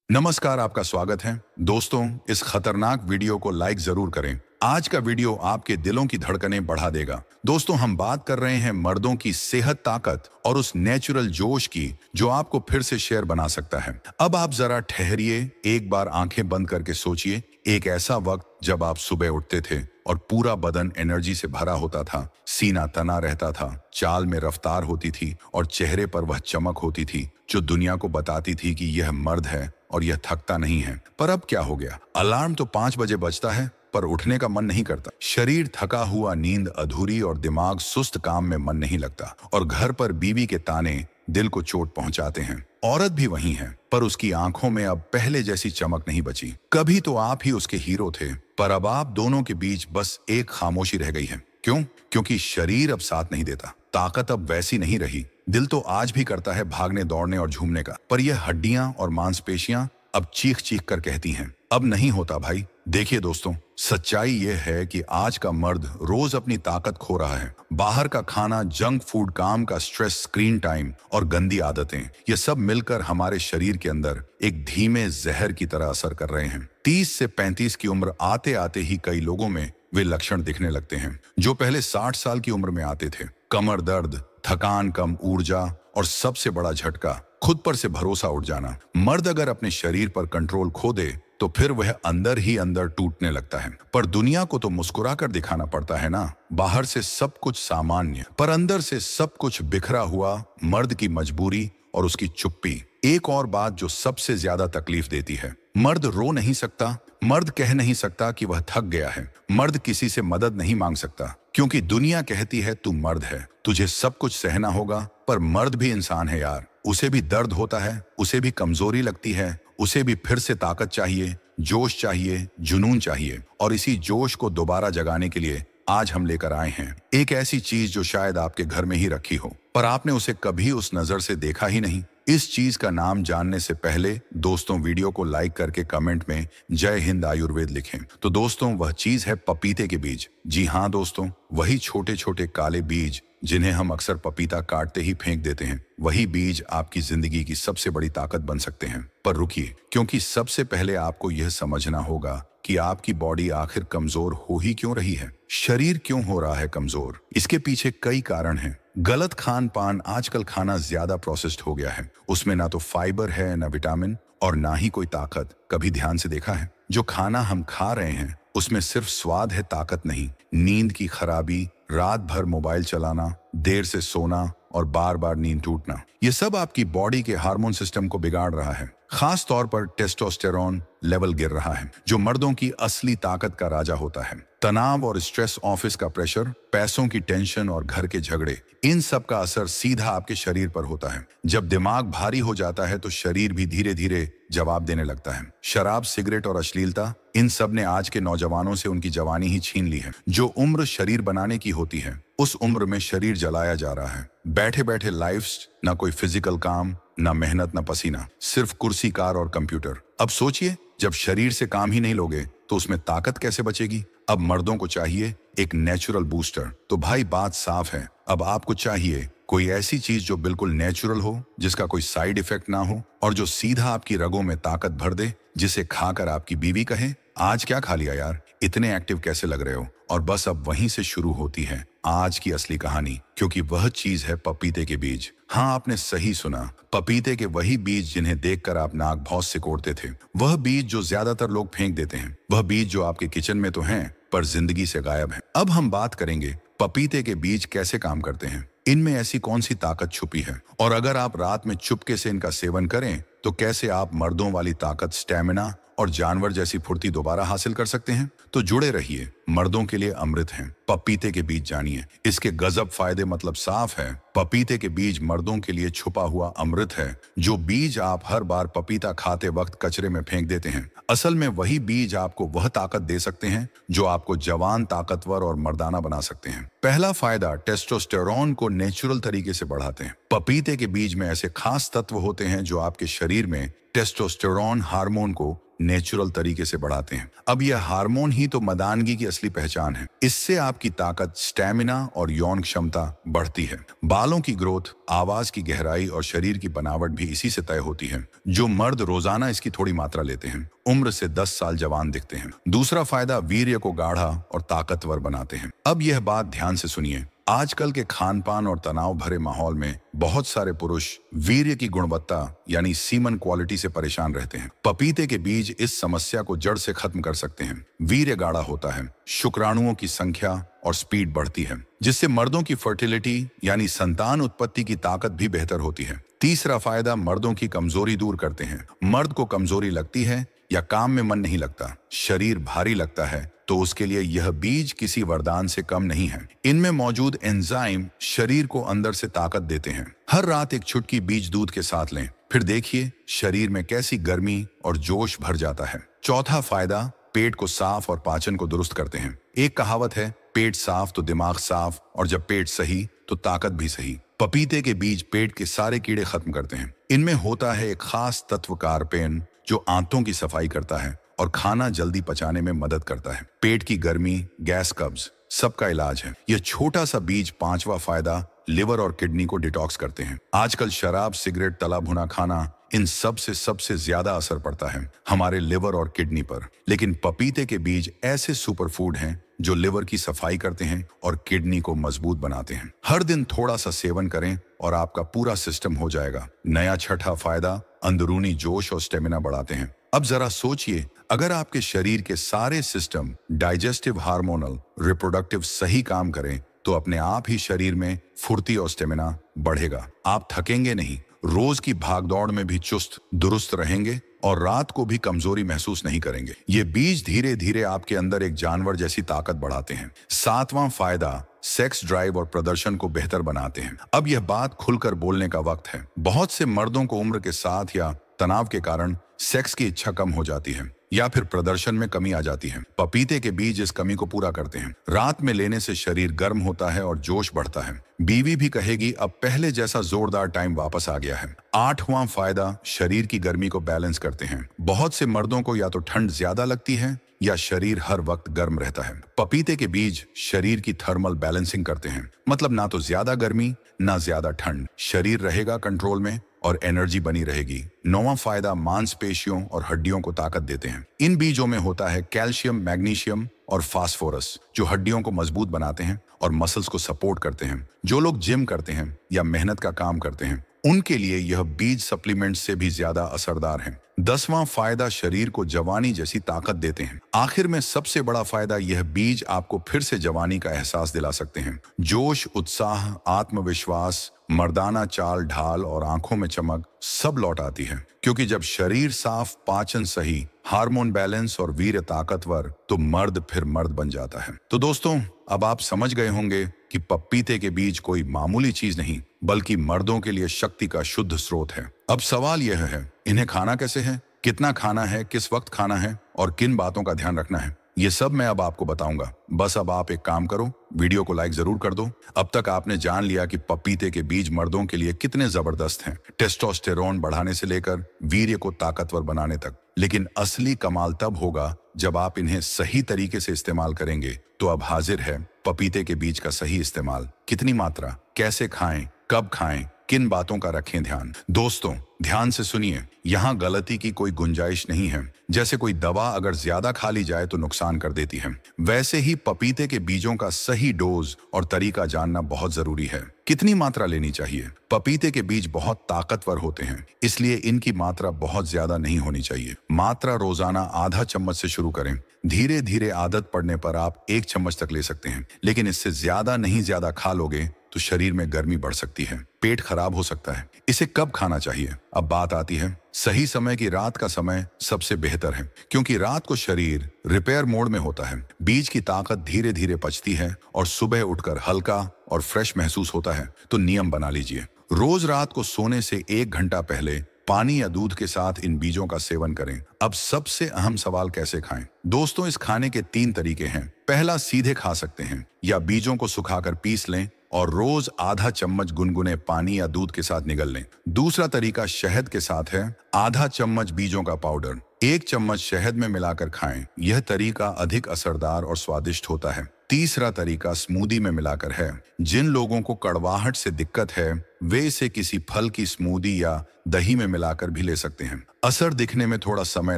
नमस्कार, आपका स्वागत है। दोस्तों, इस खतरनाक वीडियो को लाइक जरूर करें। आज का वीडियो आपके दिलों की धड़कनें बढ़ा देगा। दोस्तों, हम बात कर रहे हैं मर्दों की सेहत, ताकत और उस नेचुरल जोश की जो आपको फिर से शेर बना सकता है। अब आप जरा ठहरिए, एक बार आंखें बंद करके सोचिए, एक ऐसा वक्त जब आप सुबह उठते थे और पूरा बदन एनर्जी से भरा होता था, सीना तना रहता था, चाल में रफ्तार होती थी और चेहरे पर वह चमक होती थी जो दुनिया को बताती थी कि यह मर्द है और यह थकता नहीं है। पर अब क्या हो गया? अलार्म तो 5 बजे बजता है पर उठने का मन नहीं करता। शरीर थका हुआ, नींद अधूरी और दिमाग सुस्त, काम में मन नहीं लगता। और घर पर बीवी के ताने दिल को चोट पहुंचाते हैं। औरत भी वही है, पर उसकी आंखों में अब पहले जैसी चमक नहीं बची। कभी तो आप ही उसके हीरो थे, पर अब आप दोनों के बीच बस एक खामोशी रह गई है। क्यों? क्योंकि शरीर अब साथ नहीं देता, ताकत अब वैसी नहीं रही। दिल तो आज भी करता है भागने, दौड़ने और झूमने का, पर यह हड्डियां और मांसपेशियां अब चीख चीख कर कहती हैं, अब नहीं होता भाई। देखिए दोस्तों, सच्चाई यह है कि आज का मर्द रोज अपनी ताकत खो रहा है। बाहर का खाना, जंक फूड, काम का स्ट्रेस, स्क्रीन टाइम और गंदी आदतें, ये सब मिलकर हमारे शरीर के अंदर एक धीमे जहर की तरह असर कर रहे हैं। 30 से 35 की उम्र आते आते ही कई लोगों में वे लक्षण दिखने लगते हैं जो पहले 60 साल की उम्र में आते थे। कमर दर्द, थकान, कम ऊर्जा और सबसे बड़ा झटका, खुद पर से भरोसा उठ जाना। मर्द अगर अपने शरीर पर कंट्रोल खो दे तो फिर वह अंदर ही अंदर टूटने लगता है। पर दुनिया को तो मुस्कुरा कर दिखाना पड़ता है ना। बाहर से सब कुछ सामान्य, पर अंदर से सब कुछ बिखरा हुआ। मर्द की मजबूरी और उसकी चुप्पी। एक और बात जो सबसे ज्यादा तकलीफ देती है, मर्द रो नहीं सकता, मर्द कह नहीं सकता कि वह थक गया है, मर्द किसी से मदद नहीं मांग सकता, क्योंकि दुनिया कहती है तू मर्द है, तुझे सब कुछ सहना होगा। पर मर्द भी इंसान है यार, उसे भी दर्द होता है, उसे भी कमजोरी लगती है, उसे भी फिर से ताकत चाहिए, जोश चाहिए, जुनून चाहिए। और इसी जोश को दोबारा जगाने के लिए आज हम लेकर आए हैं एक ऐसी चीज जो शायद आपके घर में ही रखी हो, पर आपने उसे कभी उस नजर से देखा ही नहीं। इस चीज का नाम जानने से पहले दोस्तों, वीडियो को लाइक करके कमेंट में जय हिंद आयुर्वेद लिखें। तो दोस्तों, वह चीज है पपीते के बीज। जी हाँ दोस्तों, वही छोटे छोटे काले बीज जिन्हें हम अक्सर पपीता काटते ही फेंक देते हैं। वही बीज आपकी जिंदगी की सबसे बड़ी ताकत बन सकते हैं। पर रुकिए, क्योंकि सबसे पहले आपको यह समझना होगा कि आपकी बॉडी आखिर कमजोर हो ही क्यों रही है। शरीर क्यों हो रहा है कमजोर? इसके पीछे कई कारण हैं। गलत खान पान। आजकल खाना ज्यादा प्रोसेस्ड हो गया है, उसमें ना तो फाइबर है, ना विटामिन और ना ही कोई ताकत। कभी ध्यान से देखा है? जो खाना हम खा रहे हैं उसमें सिर्फ स्वाद है, ताकत नहीं। नींद की खराबी, रात भर मोबाइल चलाना, देर से सोना और बार बार नींद टूटना, ये सब आपकी बॉडी के हार्मोन सिस्टम को बिगाड़ रहा है। खास तौर पर टेस्टोस्टेरोन लेवल गिर रहा है, जो मर्दों की असली ताकत का राजा होता है। तनाव और स्ट्रेस, ऑफिस का प्रेशर, पैसों की टेंशन और घर के झगड़े, इन सब का असर सीधा आपके शरीर पर होता है। जब दिमाग भारी हो जाता है तो शरीर भी धीरे धीरे जवाब देने लगता है। शराब, सिगरेट और अश्लीलता, इन सब ने आज के नौजवानों से उनकी जवानी ही छीन ली है। जो उम्र शरीर बनाने की होती है, उस उम्र में शरीर जलाया जा रहा है। बैठे बैठे लाइफ, ना कोई फिजिकल काम, ना मेहनत, ना पसीना, सिर्फ कुर्सी, कार और कंप्यूटर। अब सोचिए, जब शरीर से काम ही नहीं लोगे तो उसमें ताकत कैसे बचेगी? अब मर्दों को चाहिए एक नेचुरल बूस्टर। तो भाई बात साफ है, अब आपको चाहिए कोई ऐसी चीज जो बिल्कुल नेचुरल हो, जिसका कोई साइड इफेक्ट ना हो और जो सीधा आपकी रगों में ताकत भर दे, जिसे खाकर आपकी बीवी कहे, आज क्या खा लिया यार, इतने एक्टिव कैसे लग रहे हो? और बस अब वहीं से शुरू होती है आज की असली कहानी, क्योंकि वह चीज है पपीते के बीज। हाँ, आपने सही सुना, पपीते के वही बीज जिन्हें देखकर आप नाक भौं सिकोड़ते थे। वह बीज जो ज्यादातर लोग फेंक देते हैं। वह बीज जो आपके किचन में तो हैं, पर जिंदगी से गायब है। अब हम बात करेंगे पपीते के बीज कैसे काम करते हैं, इनमें ऐसी कौन सी ताकत छुपी है, और अगर आप रात में चुपके से इनका सेवन करें तो कैसे आप मर्दों वाली ताकत, स्टेमिना और जानवर जैसी फुर्ती दोबारा हासिल कर सकते हैं। तो जुड़े रहिए, मर्दों के लिए अमृत हैं पपीते के बीज, जानिए इसके गजब फायदे। मतलब साफ है, पपीते के बीज मर्दों के लिए छुपा हुआ अमृत है। जो बीज आप हर बार पपीता खाते वक्त कचरे में फेंक देते हैं, असल में वही बीज आपको वह ताकत दे सकते हैं जो आपको जवान, ताकतवर और मर्दाना बना सकते हैं। पहला फायदा, टेस्टोस्टेरोन को नेचुरल तरीके से बढ़ाते हैं। पपीते के बीज में ऐसे खास तत्व होते हैं जो आपके शरीर में टेस्टोस्टेरोन हार्मोन को नेचुरल तरीके से बढ़ाते हैं। अब यह हार्मोन ही तो मर्दानगी की असली पहचान है। इससे आपकी ताकत, स्टैमिना और यौन क्षमता बढ़ती है। बालों की ग्रोथ, आवाज की गहराई और शरीर की बनावट भी इसी से तय होती है। जो मर्द रोजाना इसकी थोड़ी मात्रा लेते हैं, उम्र से 10 साल जवान दिखते हैं। दूसरा फायदा, वीर्य को गाढ़ा और ताकतवर बनाते हैं। अब यह बात ध्यान से सुनिए। आजकल के खान पान और तनाव भरे माहौल में बहुत सारे पुरुष वीर्य की गुणवत्ता यानी सीमन क्वालिटी से परेशान रहते हैं। पपीते के बीज इस समस्या को जड़ से खत्म कर सकते हैं। वीर्य गाढ़ा होता है, शुक्राणुओं की संख्या और स्पीड बढ़ती है, जिससे मर्दों की फर्टिलिटी यानी संतान उत्पत्ति की ताकत भी बेहतर होती है। तीसरा फायदा, मर्दों की कमजोरी दूर करते हैं। मर्द को कमजोरी लगती है या काम में मन नहीं लगता, शरीर भारी लगता है, तो उसके लिए यह बीज किसी वरदान से कम नहीं है। इनमें मौजूद एंजाइम शरीर को अंदर से ताकत देते हैं। हर रात एक चुटकी बीज दूध के साथ लें, फिर देखिए शरीर में कैसी गर्मी और जोश भर जाता है। चौथा फायदा, पेट को साफ और पाचन को दुरुस्त करते हैं। एक कहावत है, पेट साफ तो दिमाग साफ, और जब पेट सही तो ताकत भी सही। पपीते के बीज पेट के सारे कीड़े खत्म करते हैं। इनमें होता है एक खास तत्व कार्पेन, जो आंतों की सफाई करता है और खाना जल्दी पचाने में मदद करता है। पेट की गर्मी, गैस, कब्ज सबका इलाज है। यह छोटा सा बीज पांचवा फायदा, लिवर और किडनी को डिटॉक्स करते हैं। आजकल शराब, सिगरेट, तला भुना खाना, इन सब से सबसे ज्यादा असर पड़ता है हमारे लिवर और किडनी पर। लेकिन पपीते के बीज ऐसे सुपरफूड हैं जो लिवर की सफाई करते हैं और किडनी को मजबूत बनाते हैं। हर दिन थोड़ा सा सेवन करें और आपका पूरा सिस्टम हो जाएगा नया। छठा फायदा, अंदरूनी जोश और स्टेमिना बढ़ाते हैं। अब जरा सोचिए, अगर आपके शरीर के सारे सिस्टम, डाइजेस्टिव, हार्मोनल, रिप्रोडक्टिव सही काम करें, तो अपने आप ही शरीर में फुर्ती और स्टेमिना बढ़ेगा। आप थकेंगे नहीं, रोज की भागदौड़ में भी चुस्त दुरुस्त रहेंगे और रात को भी कमजोरी महसूस नहीं करेंगे। ये बीज धीरे धीरे आपके अंदर एक जानवर जैसी ताकत बढ़ाते हैं। सातवां फायदा, सेक्स ड्राइव और प्रदर्शन को बेहतर बनाते हैं। अब यह बात खुलकर बोलने का वक्त है। बहुत से मर्दों को उम्र के साथ या तनाव के कारण सेक्स की इच्छा कम हो जाती है या फिर प्रदर्शन में कमी आ जाती है। पपीते के बीज इस कमी को पूरा करते हैं। रात में लेने से शरीर गर्म होता है और जोश बढ़ता है। बीवी भी कहेगी, अब पहले जैसा जोरदार टाइम वापस आ गया है। आठवां फायदा, शरीर की गर्मी को बैलेंस करते हैं। बहुत से मर्दों को या तो ठंड ज्यादा लगती है या शरीर हर वक्त गर्म रहता है। पपीते के बीज शरीर की थर्मल बैलेंसिंग करते हैं, मतलब ना तो ज्यादा गर्मी ना ज्यादा ठंड। शरीर रहेगा कंट्रोल में और एनर्जी बनी रहेगी। नौवां फायदा, मांसपेशियों और हड्डियों को ताकत देते हैं। इन बीजों में होता है कैल्शियम, मैग्नीशियम और फास्फोरस, जो हड्डियों को मजबूत बनाते हैं और मसल्स को सपोर्ट करते हैं। जो लोग जिम करते हैं या मेहनत का काम करते हैं, उनके लिए यह बीज सप्लीमेंट से भी ज्यादा असरदार है। 10वां फायदा, शरीर को जवानी जैसी ताकत देते हैं। आखिर में सबसे बड़ा फायदा, यह बीज आपको फिर से जवानी का एहसास दिला सकते हैं। जोश, उत्साह, आत्मविश्वास, मर्दाना चाल ढाल और आंखों में चमक सब लौट आती है। क्योंकि जब शरीर साफ, पाचन सही, हार्मोन बैलेंस और वीर्य ताकतवर, तो मर्द फिर मर्द बन जाता है। तो दोस्तों, अब आप समझ गए होंगे कि पपीते के बीज कोई मामूली चीज नहीं, बल्कि मर्दों के लिए शक्ति का शुद्ध स्रोत है। अब सवाल यह है, इन्हें खाना कैसे है, कितना खाना है, किस वक्त खाना है और किन बातों का ध्यान रखना है, ये सब मैं अब आपको बताऊंगा। बस अब आप एक काम करो, वीडियो को लाइक जरूर कर दो। अब तक आपने जान लिया कि पपीते के बीज मर्दों के लिए कितने जबरदस्त हैं, टेस्टोस्टेरोन बढ़ाने से लेकर वीर्य को ताकतवर बनाने तक। लेकिन असली कमाल तब होगा जब आप इन्हें सही तरीके से इस्तेमाल करेंगे। तो अब हाजिर है पपीते के बीज का सही इस्तेमाल। कितनी मात्रा, कैसे खाएं, कब खाएं, किन बातों का रखें ध्यान। दोस्तों, ध्यान से सुनिए, यहाँ गलती की कोई गुंजाइश नहीं है। जैसे कोई दवा अगर ज्यादा खा ली जाए तो नुकसान कर देती है, वैसे ही पपीते के बीजों का सही डोज और तरीका जानना बहुत जरूरी है। कितनी मात्रा लेनी चाहिए? पपीते के बीज बहुत ताकतवर होते हैं, इसलिए इनकी मात्रा बहुत ज्यादा नहीं होनी चाहिए। मात्रा रोजाना आधा चम्मच से शुरू करें। धीरे धीरे आदत पड़ने पर आप 1 चम्मच तक ले सकते हैं, लेकिन इससे ज्यादा खा लोगे तो शरीर में गर्मी बढ़ सकती है, पेट खराब हो सकता है। इसे कब खाना चाहिए? अब बात आती है सही समय की। रात का समय सबसे बेहतर है, क्योंकि रात को शरीर रिपेयर मोड में होता है। बीज की ताकत धीरे धीरे पचती है और सुबह उठकर हल्का और फ्रेश महसूस होता है। तो नियम बना लीजिए, रोज रात को सोने से 1 घंटा पहले पानी या दूध के साथ इन बीजों का सेवन करें। अब सबसे अहम सवाल, कैसे खाएं? दोस्तों, इस खाने के 3 तरीके हैं। पहला, सीधे खा सकते हैं या बीजों को सुखाकर पीस लें और रोज आधा चम्मच गुनगुने पानी या दूध के साथ निगल लें। दूसरा तरीका शहद के साथ है। आधा चम्मच बीजों का पाउडर 1 चम्मच शहद में मिलाकर खाएं। यह तरीका अधिक असरदार और स्वादिष्ट होता है। तीसरा तरीका स्मूदी में मिलाकर है। जिन लोगों को कड़वाहट से दिक्कत है वे इसे किसी फल की स्मूदी या दही में मिलाकर भी ले सकते हैं। असर दिखने में थोड़ा समय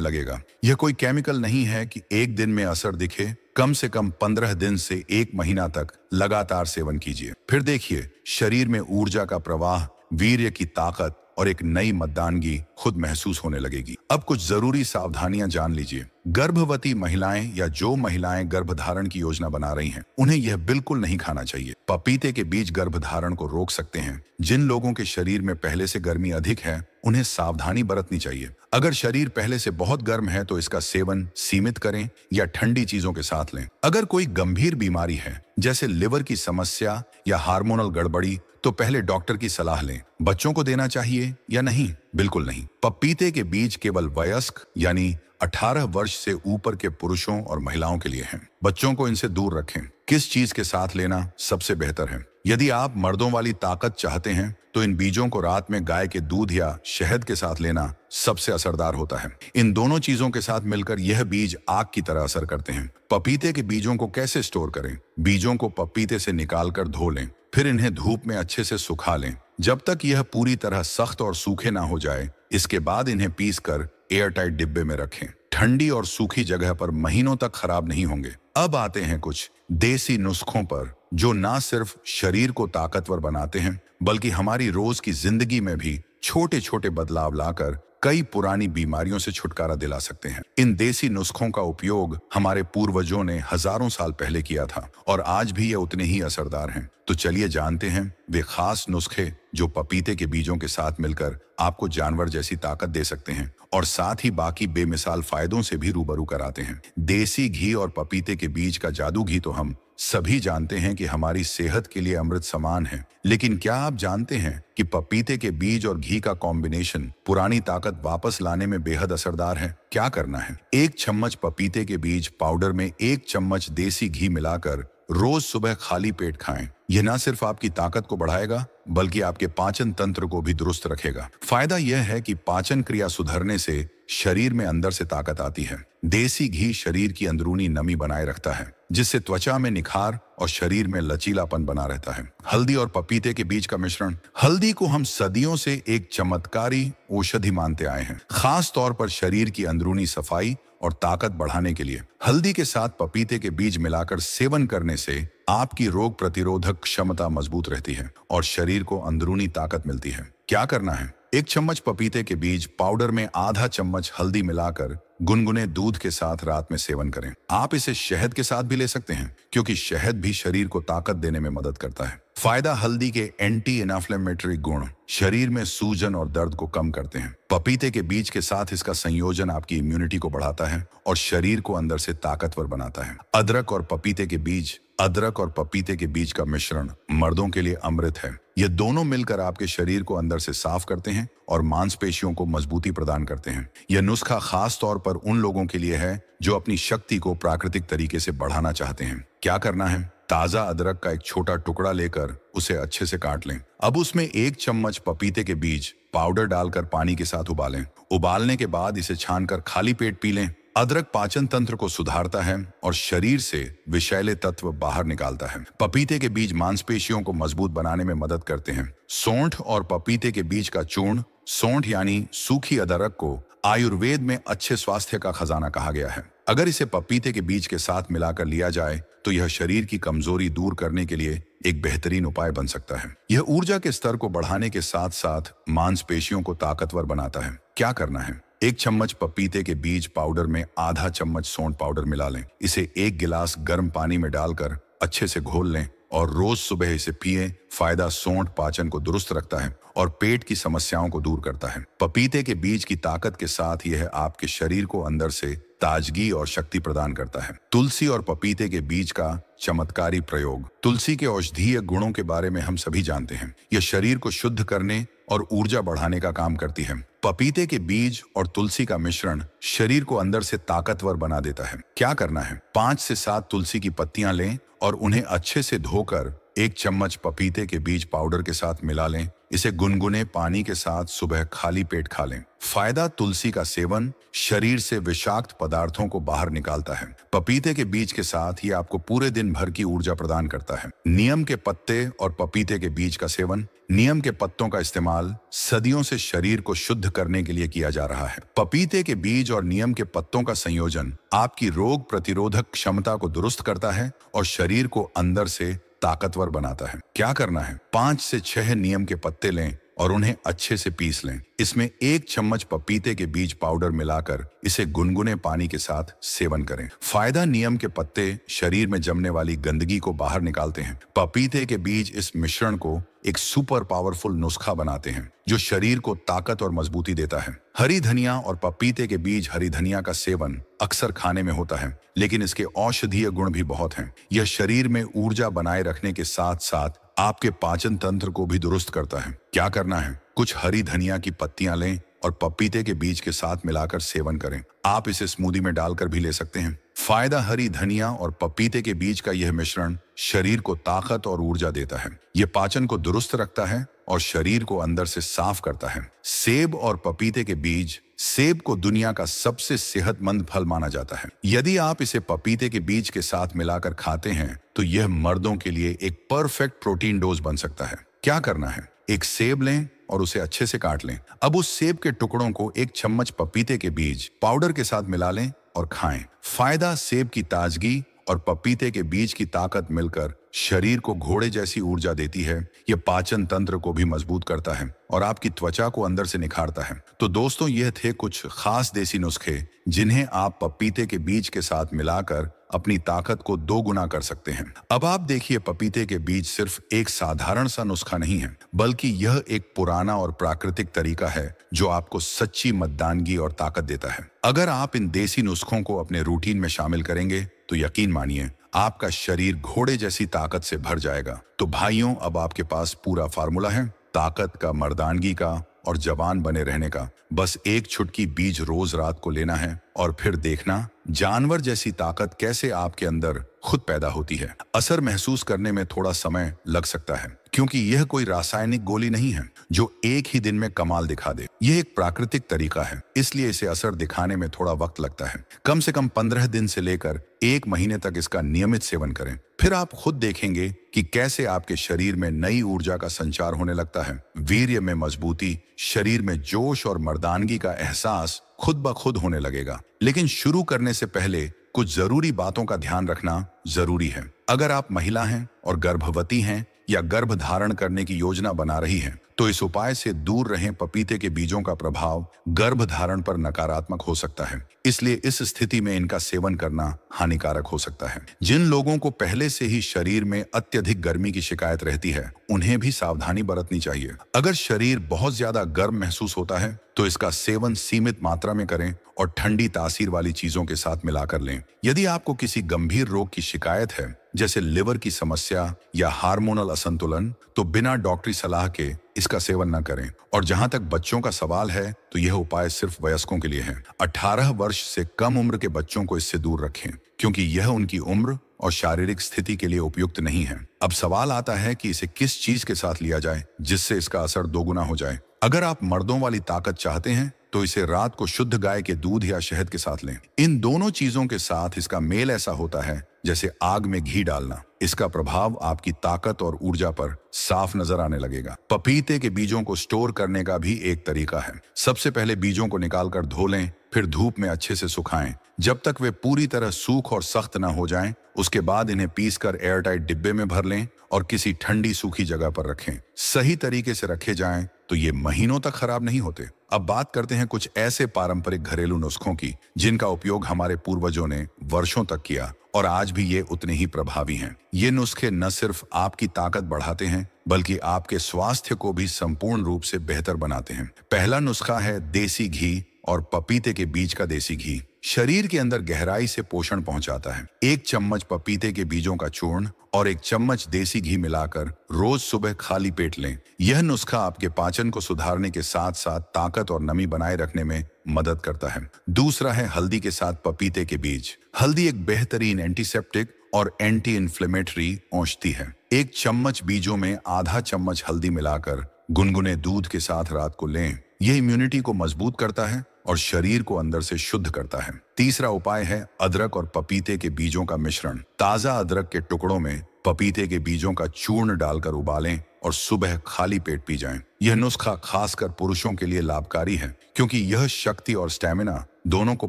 लगेगा। यह कोई केमिकल नहीं है कि एक दिन में असर दिखे। कम से कम 15 दिन से 1 महीना तक लगातार सेवन कीजिए। फिर देखिए शरीर में ऊर्जा का प्रवाह, वीर्य की ताकत और एक नई मर्दानगी खुद महसूस होने लगेगी। अब कुछ जरूरी सावधानियां जान लीजिए। गर्भवती महिलाएं या जो महिलाएं गर्भधारण की योजना बना रही हैं, उन्हें यह बिल्कुल नहीं खाना चाहिए। पपीते के बीज गर्भधारण को रोक सकते हैं। जिन लोगों के शरीर में पहले से गर्मी अधिक है उन्हें सावधानी बरतनी चाहिए। अगर शरीर पहले से बहुत गर्म है तो इसका सेवन सीमित करें या ठंडी चीजों के साथ लें। अगर कोई गंभीर बीमारी है जैसे लिवर की समस्या या हार्मोनल गड़बड़ी तो पहले डॉक्टर की सलाह लें। बच्चों को देना चाहिए या नहीं? बिल्कुल नहीं। पपीते के बीज केवल वयस्क यानी 18 वर्ष से ऊपर के पुरुषों और महिलाओं के लिए हैं। बच्चों को इनसे दूर रखें। किस चीज के साथ लेना सबसे बेहतर है? यदि आप मर्दों वाली ताकत चाहते हैं तो इन बीजों को रात में गाय के दूध या शहद के साथ लेना सबसे असरदार होता है। इन दोनों चीजों के साथ मिलकर यह बीज आग की तरह असर करते हैं। पपीते के बीजों को कैसे स्टोर करें? बीजों को पपीते से निकालकर धो लें, फिर इन्हें धूप में अच्छे से सुखा लें जब तक यह पूरी तरह सख्त और सूखे ना हो जाए। इसके बाद इन्हें पीसकर एयरटाइट डिब्बे में रखें। ठंडी और सूखी जगह पर महीनों तक खराब नहीं होंगे। अब आते हैं कुछ देसी नुस्खों पर जो ना सिर्फ शरीर को ताकतवर बनाते हैं बल्कि हमारी रोज की जिंदगी में भी छोटे छोटे बदलाव लाकर कई पुरानी बीमारियों से छुटकारा दिला सकते हैं। इन देसी नुस्खों का उपयोग हमारे पूर्वजों ने हजारों साल पहले किया था और आज भी ये उतने ही असरदार हैं। तो चलिए जानते हैं वे खास नुस्खे जो पपीते के बीजों के साथ मिलकर आपको जानवर जैसी ताकत दे सकते हैं और साथ ही बाकी बेमिसाल फायदों से भी रूबरू कराते हैं। देसी घी और पपीते के बीज का जादू घी तो हम सभी जानते हैं कि हमारी सेहत के लिए अमृत समान है, लेकिन क्या आप जानते हैं कि पपीते के बीज और घी का कॉम्बिनेशन पुरानी ताकत वापस लाने में बेहद असरदार है? क्या करना है? 1 चम्मच पपीते के बीज पाउडर में 1 चम्मच देसी घी मिलाकर रोज सुबह खाली पेट खाएं। यह न सिर्फ आपकी ताकत को बढ़ाएगा बल्कि आपके पाचन तंत्र को भी दुरुस्त रखेगा। फायदा यह है कि पाचन क्रिया सुधरने से शरीर में अंदर से ताकत आती है। देसी घी शरीर की अंदरूनी नमी बनाए रखता है जिससे त्वचा में निखार और शरीर में लचीलापन बना रहता है। हल्दी और पपीते के बीज का मिश्रण। हल्दी को हम सदियों से एक चमत्कारी औषधि मानते आए हैं, खास तौर पर शरीर की अंदरूनी सफाई और ताकत बढ़ाने के लिए। हल्दी के साथ पपीते के बीज मिलाकर सेवन करने से आपकी रोग प्रतिरोधक क्षमता मजबूत रहती है और शरीर को अंदरूनी ताकत मिलती है। क्या करना है? 1 चम्मच पपीते के बीज पाउडर में आधा चम्मच हल्दी मिलाकर गुनगुने दूध के साथ रात में सेवन करें। आप इसे शहद के साथ भी ले सकते हैं क्योंकि शहद भी शरीर को ताकत देने में मदद करता है। फायदा हल्दी के एंटी इन्फ्लेमेटरी गुण शरीर में सूजन और दर्द को कम करते हैं। पपीते के बीज के साथ इसका संयोजन आपकी इम्यूनिटी को बढ़ाता है और शरीर को अंदर से ताकतवर बनाता है। अदरक और पपीते के बीज। अदरक और पपीते के बीज का मिश्रण मर्दों के लिए अमृत है। ये दोनों मिलकर आपके शरीर को अंदर से साफ करते हैं और मांसपेशियों को मजबूती प्रदान करते हैं। यह नुस्खा खास तौर पर उन लोगों के लिए है जो अपनी शक्ति को प्राकृतिक तरीके से बढ़ाना चाहते हैं। क्या करना है? ताजा अदरक का एक छोटा टुकड़ा लेकर उसे अच्छे से काट लें। अब उसमें 1 चम्मच पपीते के बीज पाउडर डालकर पानी के साथ उबालें। उबालने के बाद इसे छानकर खाली पेट पी लें। अदरक पाचन तंत्र को सुधारता है और शरीर से विषैले तत्व बाहर निकालता है। पपीते के बीज मांसपेशियों को मजबूत बनाने में मदद करते हैं। सौंठ और पपीते के बीज का चूर्ण। सौंठ यानी सूखी अदरक को आयुर्वेद में अच्छे स्वास्थ्य का खजाना कहा गया है। अगर इसे पपीते के बीज के साथ मिलाकर लिया जाए तो यह शरीर की कमजोरी दूर करने के लिए एक बेहतरीन उपाय बन सकता है। यह ऊर्जा के स्तर को बढ़ाने के साथ साथ मांसपेशियों को ताकतवर बनाता है। क्या करना है? 1 चम्मच पपीते के बीज पाउडर में आधा चम्मच सौंठ पाउडर मिला लें। इसे 1 गिलास गर्म पानी में डालकर अच्छे से घोल लें और रोज सुबह इसे पिएं। फायदा सौंठ पाचन को दुरुस्त रखता है और पेट की समस्याओं को दूर करता है। पपीते के बीज की ताकत के साथ यह आपके शरीर को अंदर से ताजगी और शक्ति प्रदान करता है। तुलसी और पपीते के बीज का चमत्कारी प्रयोग। तुलसी के औषधीय गुणों के बारे में हम सभी जानते हैं। यह शरीर को शुद्ध करने और ऊर्जा बढ़ाने का काम करती है। पपीते के बीज और तुलसी का मिश्रण शरीर को अंदर से ताकतवर बना देता है। क्या करना है? 5 से 7 तुलसी की पत्तियां लें और उन्हें अच्छे से धोकर 1 चम्मच पपीते के बीज पाउडर के साथ मिला लें। इसे गुनगुने पानी के साथ सुबह खाली पेट खा लें। फायदा, तुलसी का सेवन शरीर से विषाक्त पदार्थों को बाहर निकालता है। पपीते के बीज के साथ ही आपको पूरे दिन भर की ऊर्जा प्रदान करता है। नीम के पत्ते और पपीते के बीज का सेवन। नीम के पत्तों का इस्तेमाल सदियों से शरीर को शुद्ध करने के लिए किया जा रहा है। पपीते के बीज और नीम के पत्तों का संयोजन आपकी रोग प्रतिरोधक क्षमता को दुरुस्त करता है और शरीर को अंदर से ताकतवर बनाता है। क्या करना है? 5 से 6 नीम के पत्ते लें और उन्हें अच्छे से पीस लें। इसमें 1 चम्मच पपीते के बीज पाउडर मिलाकर इसे गुनगुने पानी के साथ सेवन करें। फायदा, नीम के पत्ते शरीर में जमने वाली गंदगी को बाहर निकालते हैं। पपीते के बीज इस मिश्रण को एक सुपर पावरफुल नुस्खा बनाते हैं जो शरीर को ताकत और मजबूती देता है। हरी धनिया और पपीते के बीज। हरी धनिया का सेवन अक्सर खाने में होता है, लेकिन इसके औषधीय गुण भी बहुत हैं। यह शरीर में ऊर्जा बनाए रखने के साथ साथ आपके पाचन तंत्र को भी दुरुस्त करता है। क्या करना है? कुछ हरी धनिया की पत्तियां लें और पपीते के बीज के साथ मिलाकर सेवन करें। आप इसे स्मूदी में डालकर भी ले सकते हैं। फायदा, हरी धनिया और पपीते के बीज का यह मिश्रण शरीर को ताकत और ऊर्जा देता है। यह पाचन को दुरुस्त रखता है और शरीर को अंदर से साफ करता है। सेब और पपीते के बीज। सेब को दुनिया का सबसे सेहतमंद फल माना जाता है। यदि आप इसे पपीते के बीज के साथ मिलाकर खाते हैं तो यह मर्दों के लिए एक परफेक्ट प्रोटीन डोज बन सकता है। क्या करना है? एक सेब लें और उसे अच्छे से काट लें। अब उस सेब के टुकड़ों को 1 चम्मच पपीते के बीज पाउडर के साथ मिला लें और खाएं। फायदा, सेब की ताजगी और पपीते के बीज की ताकत मिलकर शरीर को घोड़े जैसी ऊर्जा देती है। यह पाचन तंत्र को भी मजबूत करता है और आपकी त्वचा को अंदर से निखारता है। तो दोस्तों, यह थे कुछ खास देसी नुस्खे जिन्हें आप पपीते के बीज के साथ मिलाकर अपनी ताकत को 2 गुना कर सकते हैं। अब आप देखिए, पपीते के बीज सिर्फ एक साधारण सा नुस्खा नहीं है, बल्कि यह एक पुराना और प्राकृतिक तरीका है जो आपको सच्ची मर्दानगी और ताकत देता है। अगर आप इन देसी नुस्खों को अपने रूटीन में शामिल करेंगे तो यकीन मानिए आपका शरीर घोड़े जैसी ताकत से भर जाएगा। तो भाइयों, अब आपके पास पूरा फार्मूला है ताकत का, मर्दानगी का और जवान बने रहने का। बस 1 चुटकी बीज रोज रात को लेना है और फिर देखना जानवर जैसी ताकत कैसे आपके अंदर खुद पैदा होती है। असर महसूस करने में थोड़ा समय लग सकता है, क्योंकि यह कोई रासायनिक गोली नहीं है जो एक ही दिन में कमाल दिखा दे। यह एक प्राकृतिक तरीका है, इसलिए इसे असर दिखाने में थोड़ा वक्त लगता है। कम से कम 15 दिन से लेकर 1 महीने तक इसका नियमित सेवन करें। फिर आप खुद देखेंगे कि कैसे आपके शरीर में नई ऊर्जा का संचार होने लगता है। वीर्य में मजबूती, शरीर में जोश और मर्दानगी का एहसास खुद ब खुद होने लगेगा। लेकिन शुरू करने से पहले कुछ जरूरी बातों का ध्यान रखना जरूरी है। अगर आप महिला हैं और गर्भवती हैं या गर्भ धारण करने की योजना बना रही हैं, तो इस उपाय से दूर रहें। पपीते के बीजों का प्रभाव गर्भ धारण पर नकारात्मक हो सकता है, इसलिए इस स्थिति में इनका सेवन करना हानिकारक हो सकता है। जिन लोगों को पहले से ही शरीर में अत्यधिक गर्मी की शिकायत रहती है, उन्हें भी सावधानी बरतनी चाहिए। अगर शरीर बहुत ज्यादा गर्म महसूस होता है तो इसका सेवन सीमित मात्रा में करें और ठंडी तासीर वाली चीजों के साथ मिलाकर लें। यदि आपको किसी गंभीर रोग की शिकायत है, जैसे लिवर की समस्या या हार्मोनल असंतुलन, तो बिना डॉक्टरी सलाह के इसका सेवन न करें। और जहां तक बच्चों का सवाल है, तो यह उपाय सिर्फ वयस्कों के लिए है। 18 वर्ष से कम उम्र के बच्चों को इससे दूर रखें, क्योंकि यह उनकी उम्र और शारीरिक स्थिति के लिए उपयुक्त नहीं है। अब सवाल आता है कि इसे किस चीज के साथ लिया जाए जिससे इसका असर 2 गुना हो जाए। अगर आप मर्दों वाली ताकत चाहते हैं तो इसे रात को शुद्ध गाय के दूध या शहद के साथ लें। इन दोनों चीजों के साथ इसका मेल ऐसा होता है जैसे आग में घी डालना। इसका प्रभाव आपकी ताकत और ऊर्जा पर साफ नजर आने लगेगा। पपीते के बीजों को स्टोर करने का भी एक तरीका है। सबसे पहले बीजों को निकालकर धो लें, फिर धूप में अच्छे से सुखाएं जब तक वे पूरी तरह सूख और सख्त न हो जाएं। उसके बाद इन्हें पीसकर एयरटाइट डिब्बे में भर लें और किसी ठंडी सूखी जगह पर रखें। सही तरीके से रखे जाएं तो ये महीनों तक खराब नहीं होते। अब बात करते हैं कुछ ऐसे पारंपरिक घरेलू नुस्खों की जिनका उपयोग हमारे पूर्वजों ने वर्षों तक किया और आज भी ये उतने ही प्रभावी हैं। ये नुस्खे न सिर्फ आपकी ताकत बढ़ाते हैं, बल्कि आपके स्वास्थ्य को भी संपूर्ण रूप से बेहतर बनाते हैं। पहला नुस्खा है देसी घी और पपीते के बीज का देसी घी। शरीर के अंदर गहराई से पोषण पहुंचाता है। 1 चम्मच पपीते के बीजों का चूर्ण और 1 चम्मच देसी घी मिलाकर रोज सुबह खाली पेट लें। यह नुस्खा आपके पाचन को सुधारने के साथ साथ ताकत और नमी बनाए रखने में मदद करता है। दूसरा है हल्दी के साथ पपीते के बीज। हल्दी एक बेहतरीन एंटीसेप्टिक और एंटी इन्फ्लेमेटरी औषधि है। एक चम्मच बीजों में आधा चम्मच हल्दी मिलाकर गुनगुने दूध के साथ रात को लें। यह इम्यूनिटी को मजबूत करता है और शरीर को अंदर से शुद्ध करता है। तीसरा उपाय है अदरक और पपीते के बीजों का मिश्रण। ताजा अदरक के टुकड़ों में पपीते के बीजों का चूर्ण डालकर उबालें और सुबह खाली पेट पी जाएं। यह नुस्खा खासकर पुरुषों के लिए लाभकारी है क्योंकि यह शक्ति और स्टेमिना दोनों को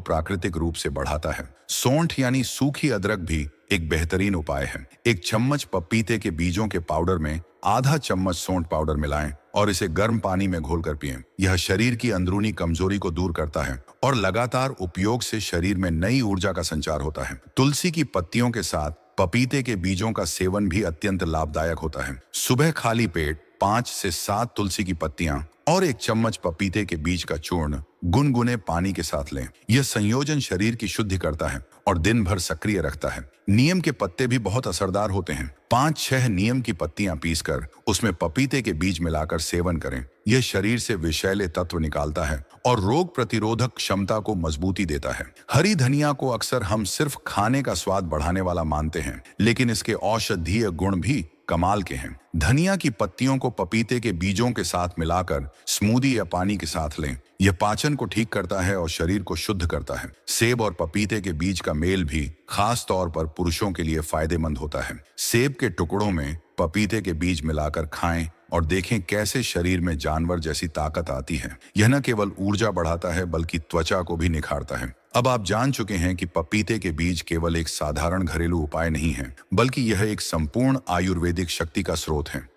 प्राकृतिक रूप से बढ़ाता है। सौंठ यानी सूखी अदरक भी एक बेहतरीन उपाय है। एक चम्मच पपीते के बीजों के पाउडर में आधा चम्मच सौंठ पाउडर मिलाएं और इसे गर्म पानी में घोलकर पिएं। यह शरीर की अंदरूनी कमजोरी को दूर करता है और लगातार उपयोग से शरीर में नई ऊर्जा का संचार होता है। तुलसी की पत्तियों के साथ पपीते के बीजों का सेवन भी अत्यंत लाभदायक होता है। सुबह खाली पेट 5 से 7 तुलसी की पत्तियां और एक चम्मच पपीते के बीज का चूर्ण गुनगुने पानी के साथ लें। यह संयोजन शरीर की शुद्धि करता है और दिन भर सक्रिय रखता है। नीम के पत्ते भी बहुत असरदार होते हैं। 5-6 नीम की पत्तियां पीसकर उसमें पपीते के बीज मिलाकर सेवन करें। यह शरीर से विषैले तत्व निकालता है और रोग प्रतिरोधक क्षमता को मजबूती देता है। हरी धनिया को अक्सर हम सिर्फ खाने का स्वाद बढ़ाने वाला मानते हैं, लेकिन इसके औषधीय गुण भी कमाल के हैं। धनिया की पत्तियों को पपीते के बीजों के साथ मिलाकर स्मूदी या पानी के साथ लें। यह पाचन को ठीक करता है और शरीर को शुद्ध करता है। सेब और पपीते के बीज का मेल भी खास तौर पर पुरुषों के लिए फायदेमंद होता है। सेब के टुकड़ों में पपीते के बीज मिलाकर खाएं और देखें कैसे शरीर में जानवर जैसी ताकत आती है। यह न केवल ऊर्जा बढ़ाता है बल्कि त्वचा को भी निखारता है। अब आप जान चुके हैं कि पपीते के बीज केवल एक साधारण घरेलू उपाय नहीं है, बल्कि यह एक संपूर्ण आयुर्वेदिक शक्ति का स्रोत है।